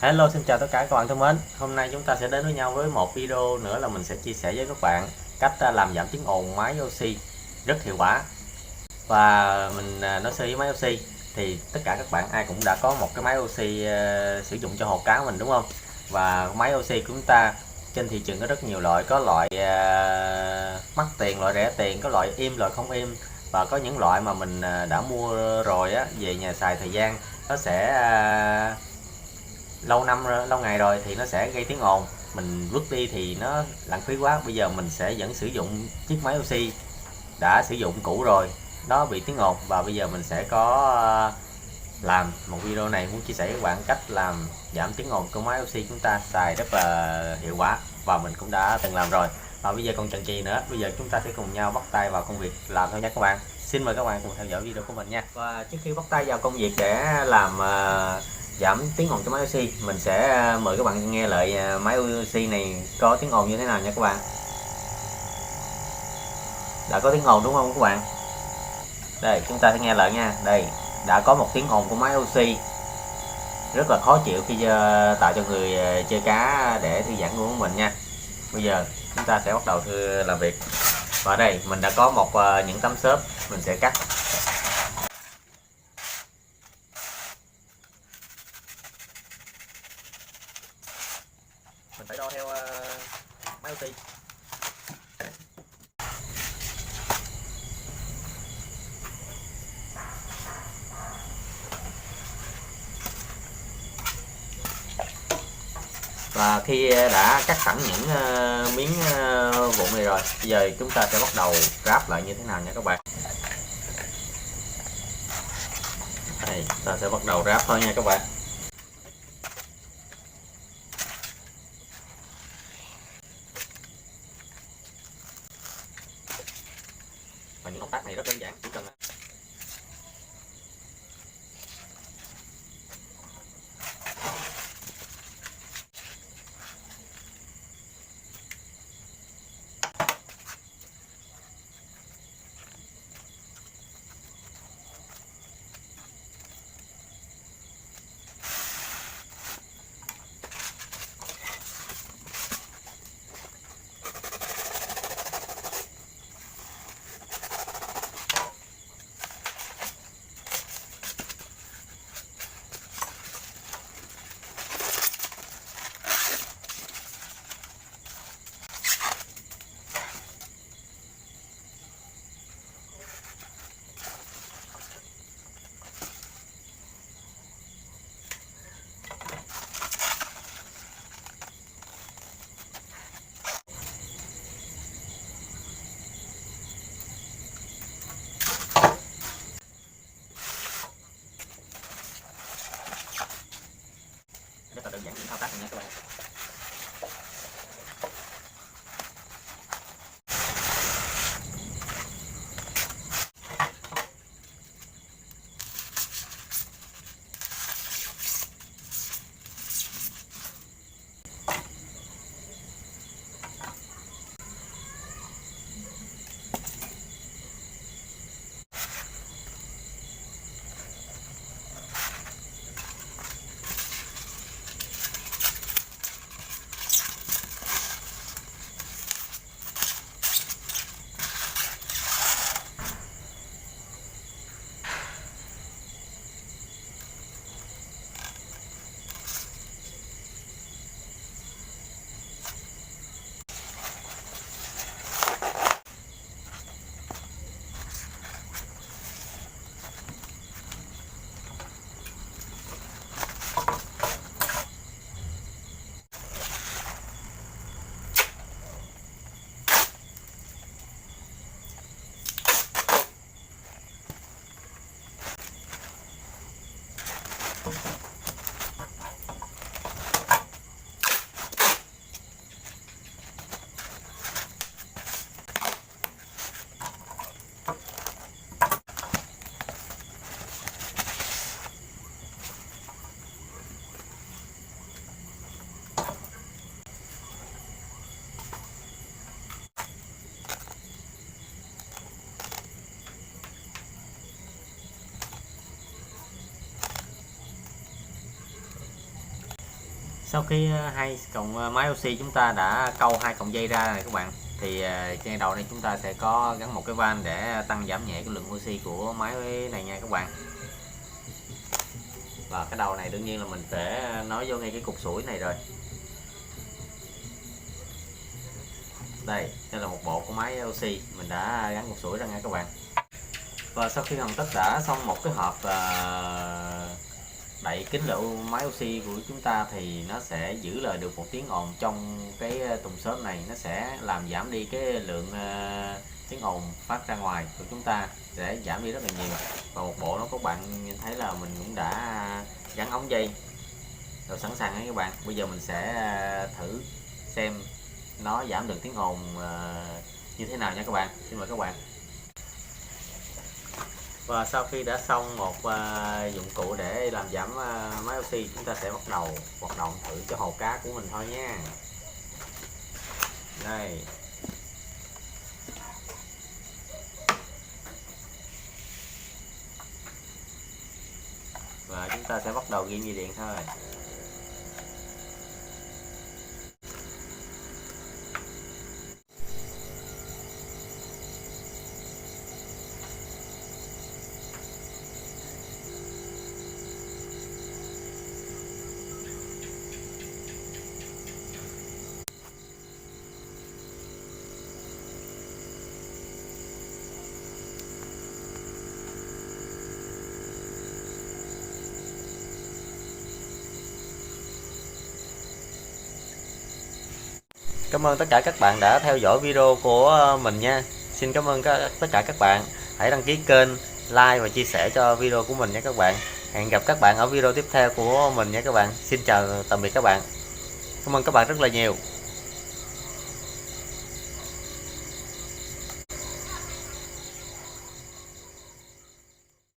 Hello, xin chào tất cả các bạn thân mến. Hôm nay chúng ta sẽ đến với nhau với một video nữa là mình sẽ chia sẻ với các bạn cách làm giảm tiếng ồn máy oxy rất hiệu quả. Và mình nói sơ với máy oxy thì tất cả các bạn ai cũng đã có một cái máy oxy sử dụng cho hồ cá mình đúng không? Và máy oxy của chúng ta trên thị trường có rất nhiều loại, có loại mắc tiền, loại rẻ tiền, có loại im, loại không im, và có những loại mà mình đã mua rồi á, về nhà xài thời gian nó sẽ lâu ngày rồi thì nó sẽ gây tiếng ồn, mình vứt đi thì nó lãng phí quá. Bây giờ mình sẽ vẫn sử dụng chiếc máy oxy đã sử dụng cũ rồi, nó bị tiếng ồn, và bây giờ mình sẽ có làm một video này muốn chia sẻ với các bạn cách làm giảm tiếng ồn của máy oxy chúng ta xài rất là hiệu quả, và mình cũng đã từng làm rồi. Và bây giờ còn chần chừ nữa, bây giờ chúng ta sẽ cùng nhau bắt tay vào công việc làm thôi nha các bạn. Xin mời các bạn cùng theo dõi video của mình nha. Và trước khi bắt tay vào công việc để làm giảm tiếng ồn cho máy oxy, mình sẽ mời các bạn nghe lại máy oxy này có tiếng ồn như thế nào nha các bạn. Đã có tiếng ồn đúng không các bạn? Đây chúng ta sẽ nghe lại nha. Đây đã có một tiếng ồn của máy oxy rất là khó chịu khi tạo cho người chơi cá để thư giãn của mình nha. Bây giờ chúng ta sẽ bắt đầu làm việc. Và đây mình đã có những tấm xốp mình sẽ cắt. Mình phải đo theo máy oxy. Và khi đã cắt sẵn những miếng vụn này rồi, bây giờ chúng ta sẽ bắt đầu ráp lại như thế nào nha các bạn. Đây, ta sẽ bắt đầu ráp thôi nha các bạn. Và những động tác này rất đơn giản, chỉ cần rất là đơn giản những thao tác này nha các bạn. Sau khi hai cọng máy oxy chúng ta đã câu hai cọng dây ra này các bạn, thì trên đầu này chúng ta sẽ có gắn một cái van để tăng giảm nhẹ cái lượng oxy của máy này nha các bạn. Và cái đầu này đương nhiên là mình sẽ nối vô ngay cái cục sủi này rồi. Đây là một bộ của máy oxy mình đã gắn cục sủi ra nha các bạn. Và sau khi hoàn tất đã xong một cái hộp đậy kín lỗ máy oxy của chúng ta, thì nó sẽ giữ lại được một tiếng ồn trong cái thùng xốp này. Nó sẽ làm giảm đi cái lượng tiếng ồn phát ra ngoài của chúng ta, sẽ giảm đi rất là nhiều. Và một bộ nó các bạn nhìn thấy là mình cũng đã gắn ống dây rồi sẵn sàng đấy các bạn. Bây giờ mình sẽ thử xem nó giảm được tiếng ồn như thế nào nha các bạn. Xin mời các bạn. Và sau khi đã xong một dụng cụ để làm giảm máy oxy, chúng ta sẽ bắt đầu hoạt động thử cho hồ cá của mình thôi nha. Đây. Và chúng ta sẽ bắt đầu ghi dây điện thôi. Cảm ơn tất cả các bạn đã theo dõi video của mình nha. Xin cảm ơn tất cả các bạn. Hãy đăng ký kênh, like và chia sẻ cho video của mình nha các bạn. Hẹn gặp các bạn ở video tiếp theo của mình nha các bạn. Xin chào tạm biệt các bạn. Cảm ơn các bạn rất là nhiều.